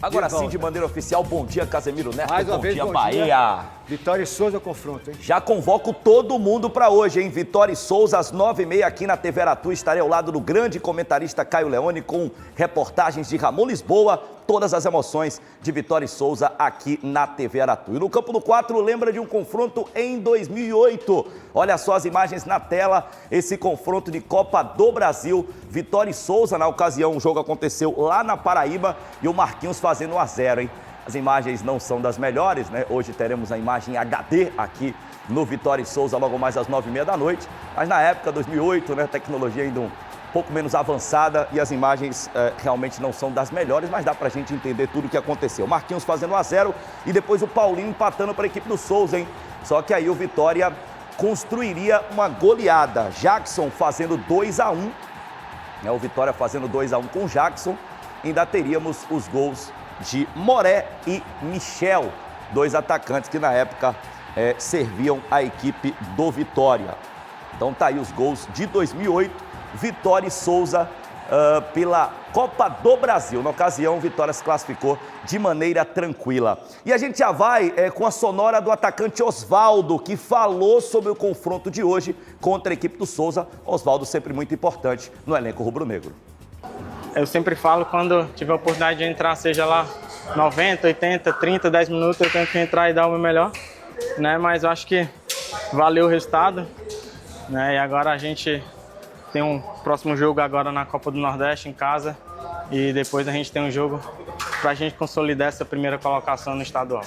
Agora sim, de maneira oficial, bom dia, Casemiro Neto, Mais uma bom vez, dia, bom Bahia. dia. Vitória e Souza confronto, hein? Já convoco todo mundo para hoje, hein? Vitória e Souza, às 9h30 aqui na TV Aratu. Estarei ao lado do grande comentarista Caio Leone com reportagens de Ramon Lisboa, todas as emoções de Vitória e Souza aqui na TV Aratu. E no campo do 4, lembra de um confronto em 2008. Olha só as imagens na tela, esse confronto de Copa do Brasil. Vitória e Souza, na ocasião, o jogo aconteceu lá na Paraíba e o Marquinhos fazendo 1-0, hein? As imagens não são das melhores, né? Hoje teremos a imagem HD aqui no Vitória e Souza, logo mais às 9h30 da noite. Mas na época, 2008, né? Tecnologia ainda um pouco menos avançada e as imagens realmente não são das melhores, mas dá pra gente entender tudo o que aconteceu. Marquinhos fazendo 1-0 e depois o Paulinho empatando para a equipe do Souza, hein? Só que aí o Vitória construiria uma goleada. Jackson fazendo 2-1, né? O Vitória fazendo 2-1 com o Jackson. Ainda teríamos os gols de Moré e Michel, dois atacantes que na época serviam a equipe do Vitória. Então tá aí os gols de 2008, Vitória e Souza pela Copa do Brasil. Na ocasião, Vitória se classificou de maneira tranquila. E a gente já vai com a sonora do atacante Osvaldo, que falou sobre o confronto de hoje contra a equipe do Souza. Osvaldo sempre muito importante no elenco rubro-negro. Eu sempre falo, quando tiver a oportunidade de entrar, seja lá 90, 80, 30, 10 minutos, eu tento entrar e dar o meu melhor, né? Mas eu acho que valeu o resultado, né? E agora a gente tem um próximo jogo agora na Copa do Nordeste, em casa, e depois a gente tem um jogo para a gente consolidar essa primeira colocação no estadual.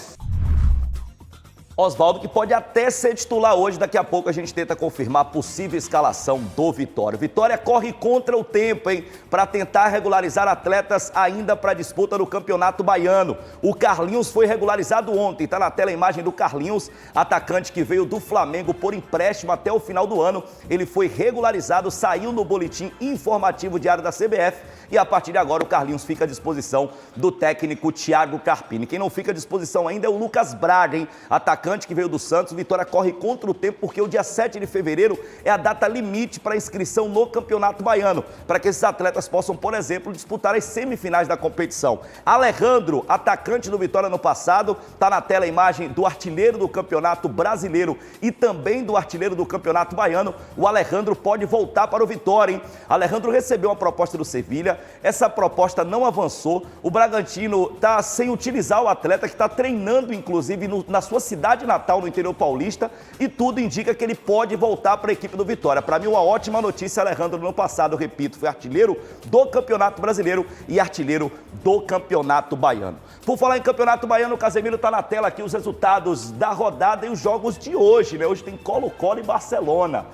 Osvaldo, que pode até ser titular hoje, daqui a pouco a gente tenta confirmar a possível escalação do Vitória. Vitória corre contra o tempo, hein, para tentar regularizar atletas ainda para a disputa do Campeonato Baiano. O Carlinhos foi regularizado ontem, tá na tela a imagem do Carlinhos, atacante que veio do Flamengo por empréstimo até o final do ano. Ele foi regularizado, saiu no boletim informativo diário da CBF e a partir de agora o Carlinhos fica à disposição do técnico Thiago Carpini. Quem não fica à disposição ainda é o Lucas Braga, hein, atacante que veio do Santos. Vitória corre contra o tempo porque o dia 7 de fevereiro é a data limite para inscrição no Campeonato Baiano, para que esses atletas possam, por exemplo, disputar as semifinais da competição. Alejandro, atacante do Vitória no passado, está na tela a imagem do artilheiro do Campeonato Brasileiro e também do artilheiro do Campeonato Baiano. O Alejandro pode voltar para o Vitória, hein? Alejandro recebeu uma proposta do Sevilha, essa proposta não avançou, o Bragantino está sem utilizar o atleta que está treinando, inclusive, na sua cidade natal, no interior paulista, e tudo indica que ele pode voltar para a equipe do Vitória. Para mim, uma ótima notícia. Alejandro, no passado, eu repito, foi artilheiro do Campeonato Brasileiro e artilheiro do Campeonato Baiano. Por falar em Campeonato Baiano, o Casemiro está na tela aqui, os resultados da rodada e os jogos de hoje, né? Hoje tem Colo-Colo e Barcelona.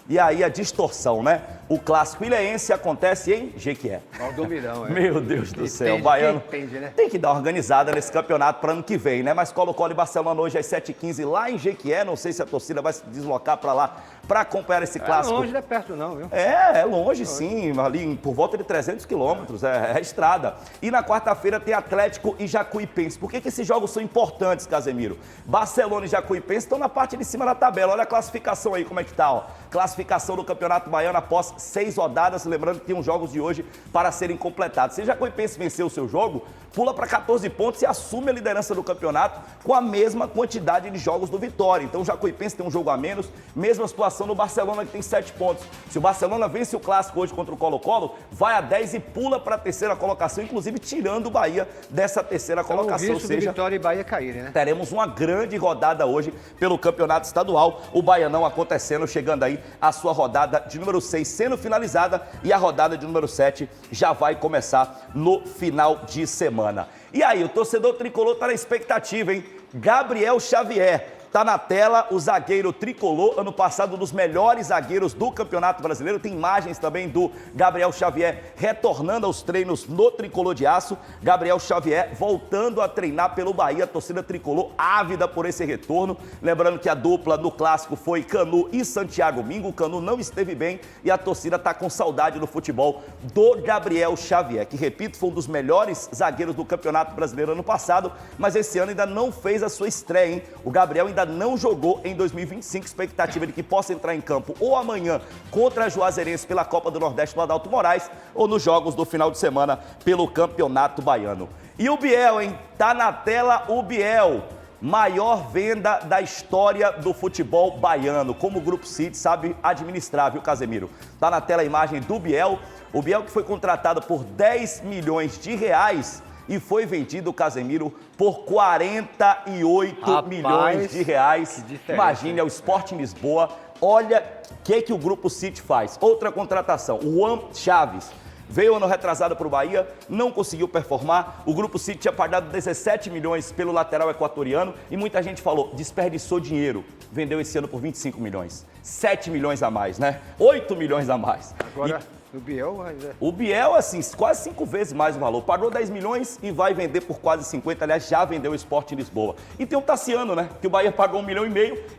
E aí a distorção, né? O clássico ilhéense acontece em Jequié. Valdomirão, Meu Deus do céu, o baiano né? tem que dar uma organizada nesse campeonato para ano que vem, né? Mas Colo-Colo e Barcelona hoje às 7h15 lá em Jequié. Não sei se a torcida vai se deslocar para lá para acompanhar esse clássico. É longe, não é perto não, viu? É longe sim, ali por volta de 300 quilômetros, é estrada. E na quarta-feira tem Atlético e Jacuipense. Por que esses jogos são importantes, Casemiro? Barcelona e Jacuipense estão na parte de cima da tabela. Olha a classificação aí, como é que tá, ó. Classificação do Campeonato Baiano após 6 rodadas, lembrando que tem uns jogos de hoje para serem completados. Se Jacuipense vencer o seu jogo, pula para 14 pontos e assume a liderança do campeonato com a mesma quantidade de jogos do Vitória. Então o Jacuipense tem um jogo a menos, mesma situação no Barcelona, que tem 7 pontos. Se o Barcelona vence o clássico hoje contra o Colo-Colo, vai a 10 e pula para a terceira colocação, inclusive tirando o Bahia dessa terceira colocação. Ou seja, Vitória e Bahia caírem, né? Teremos uma grande rodada hoje pelo Campeonato Estadual, o Baianão acontecendo, chegando aí a sua rodada de número 6 sendo finalizada e a rodada de número 7 já vai começar no final de semana. E aí, o torcedor tricolor está na expectativa, hein? Gabriel Xavier. Tá na tela o zagueiro tricolor, ano passado um dos melhores zagueiros do Campeonato Brasileiro. Tem imagens também do Gabriel Xavier retornando aos treinos no Tricolor de Aço. Gabriel Xavier voltando a treinar pelo Bahia, a torcida tricolor ávida por esse retorno. Lembrando que a dupla no clássico foi Canu e Santiago Mingo. O Canu não esteve bem e a torcida tá com saudade do futebol do Gabriel Xavier, que, repito, foi um dos melhores zagueiros do Campeonato Brasileiro ano passado, mas esse ano ainda não fez a sua estreia, hein? O Gabriel ainda não jogou em 2025, expectativa de que possa entrar em campo ou amanhã contra a Juazeirense pela Copa do Nordeste do Adalto Moraes ou nos jogos do final de semana pelo Campeonato Baiano. E o Biel, hein? Tá na tela o Biel. Maior venda da história do futebol baiano. Como o Grupo City sabe administrar, viu, Casemiro? Tá na tela a imagem do Biel. O Biel que foi contratado por 10 milhões de reais e foi vendido, Casemiro, por 48 milhões de reais. Imagine, é o Sport em Lisboa. Olha o que o Grupo City faz. Outra contratação, o Juan Chaves. Veio ano retrasado para o Bahia, não conseguiu performar. O Grupo City tinha pagado 17 milhões pelo lateral equatoriano e muita gente falou, desperdiçou dinheiro. Vendeu esse ano por 25 milhões. 7 milhões a mais, né? 8 milhões a mais. Agora, o Biel... O Biel, assim, quase 5 vezes mais o valor. Pagou 10 milhões e vai vender por quase 50. Aliás, já vendeu o Sport em Lisboa. E tem o Tassiano, né? Que o Bahia pagou 1,5 milhão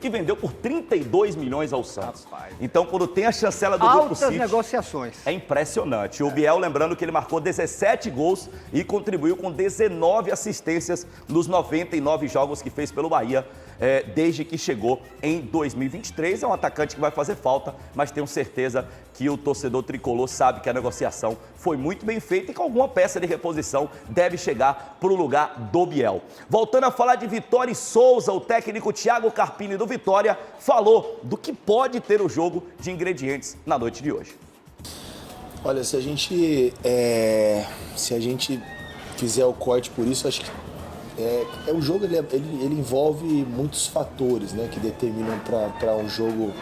e vendeu por 32 milhões ao Santos. Rapaz. Então, quando tem a chancela do Grupo City... Altas negociações. É impressionante. O Biel, lembrando que ele marcou 17 gols e contribuiu com 19 assistências nos 99 jogos que fez pelo Bahia desde que chegou em 2023. É um atacante que vai fazer falta, mas tenho certeza que o torcedor tricolor sabe que a negociação foi muito bem feita e que alguma peça de reposição deve chegar para o lugar do Biel. Voltando a falar de Vitória e Souza, o técnico Thiago Carpini do Vitória falou do que pode ter o jogo de ingredientes na noite de hoje. Olha, se a gente fizer o corte por isso, acho que o jogo ele envolve muitos fatores, né, que determinam para um jogo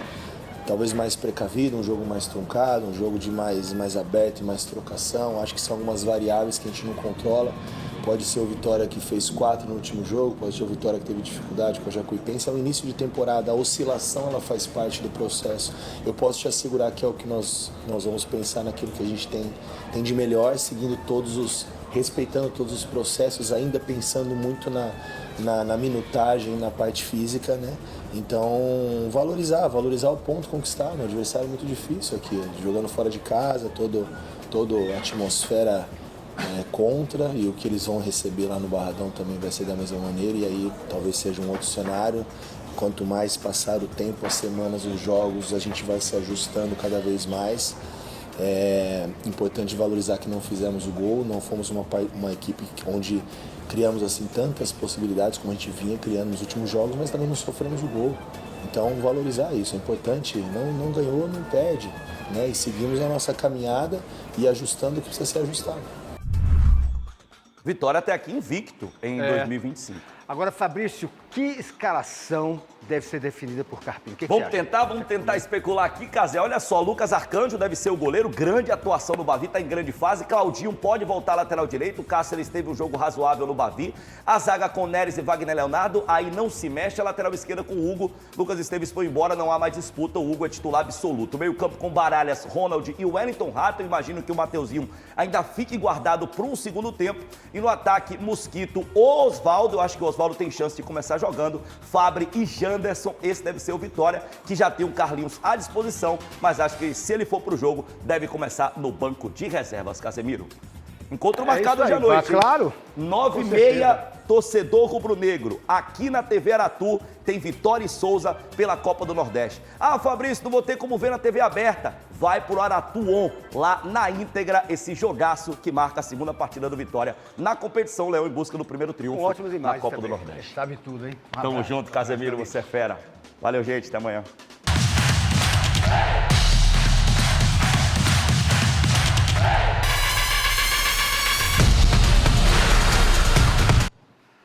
talvez mais precavido, um jogo mais truncado, um jogo de mais aberto e mais trocação. Acho que são algumas variáveis que a gente não controla. Pode ser o Vitória que fez 4 no último jogo, pode ser o Vitória que teve dificuldade com a Jacuipense. É o início de temporada, a oscilação ela faz parte do processo. Eu posso te assegurar que é o que nós vamos pensar naquilo que a gente tem de melhor, seguindo respeitando todos os processos, ainda pensando muito na minutagem, na parte física, né? Então, valorizar o ponto conquistado. O adversário é muito difícil aqui, jogando fora de casa, toda a atmosfera contra, e o que eles vão receber lá no Barradão também vai ser da mesma maneira, e aí talvez seja um outro cenário. Quanto mais passar o tempo, as semanas, os jogos, a gente vai se ajustando cada vez mais. É importante valorizar que não fizemos o gol, não fomos uma equipe onde criamos assim tantas possibilidades como a gente vinha criando nos últimos jogos, mas também não sofremos o gol. Então valorizar isso é importante, não ganhou, não perde, né? E seguimos a nossa caminhada e ajustando o que precisa ser ajustado. Vitória até aqui invicto em 2025. Agora, Fabrício, que escalação deve ser definida por Carpini? O que Vamos você acha? Vamos tentar especular aqui, Casé. Olha só, Lucas Arcanjo deve ser o goleiro, grande atuação no Bavi, está em grande fase. Claudinho pode voltar lateral direito, o Cáceres teve um jogo razoável no Bavi. A zaga com Neres e Wagner Leonardo, aí não se mexe. A lateral esquerda com o Hugo, Lucas Esteves foi embora, não há mais disputa, o Hugo é titular absoluto. Meio campo com Baralhas, Ronald e Wellington Rato, eu imagino que o Mateuzinho ainda fique guardado para um segundo tempo. E no ataque, Mosquito, Osvaldo, eu acho que o Osvaldo tem chance de começar jogando, Fabre e Janderson, esse deve ser o Vitória, que já tem o Carlinhos à disposição, mas acho que se ele for pro jogo, deve começar no banco de reservas, Casemiro. Encontro marcado hoje à noite. Claro. 9h30, torcedor rubro-negro. Aqui na TV Aratu tem Vitória e Souza pela Copa do Nordeste. Ah, Fabrício, não vou ter como ver na TV aberta. Vai pro Aratu On, lá na íntegra, esse jogaço que marca a segunda partida do Vitória na competição. Leão em busca do primeiro triunfo na Copa do Nordeste. Sabe tudo, hein? Tamo junto, Casemiro, você é fera. Valeu, gente, até amanhã.